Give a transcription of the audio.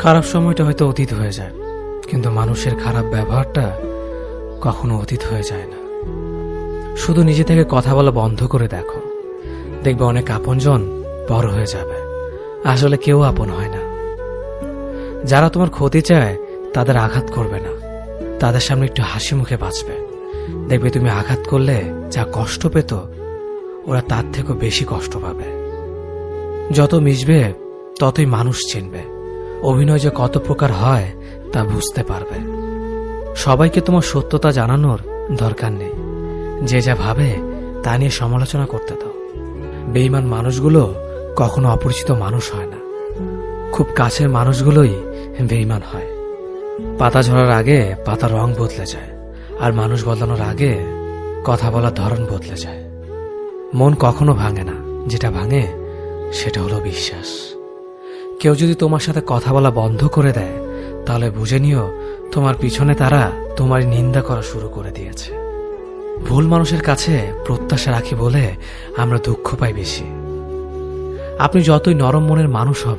খারাপ সময়টা হয়তো অতীত হয়ে যায়, কিন্তু মানুষের খারাপ ব্যবহারটা কখনো অতীত হয়ে যায় না। শুধু নিজে থেকে কথা বলা বন্ধ করে দেখো, দেখবে অনেক আপনজন বড় হয়ে যাবে। আসলে কেউ আপন হয় না। যারা তোমার ক্ষতি চায় তাদের আঘাত করবে না, তাদের সামনে একটু হাসি মুখে বাঁচবে। দেখবে তুমি আঘাত করলে যা কষ্ট পেত, ওরা তার থেকেও বেশি কষ্ট পাবে। যত মিশবে ততই মানুষ চিনবে, অভিনয় যে কত প্রকার হয় তা বুঝতে পারবে। সবাইকে তোমার সত্যতা জানানোর দরকার নেই, যে যা ভাবে তা নিয়ে সমালোচনা করতে দাও। বেঈমান মানুষগুলো কখনো অপরিচিত মানুষ হয় না, খুব কাছের মানুষগুলোই বেঈমান হয়। পাতা ঝরার আগে পাতার রং বদলে যায়, আর মানুষ বদলানোর আগে কথা বলার ধরন বদলে যায়। মন কখনো ভাঙে না, যেটা ভাঙে সেটা হলো বিশ্বাস। কেউ যদি তোমার সাথে কথা বলা বন্ধ করে দেয়, তাহলে বুঝে নিও তোমার পিছনে তারা তোমার নিন্দা করা শুরু করে দিয়েছে। ভুল মানুষের কাছে প্রত্যাশা রাখি বলে আমরা দুঃখ পাই বেশি। আপনি যতই নরম মনের মানুষ হবেন,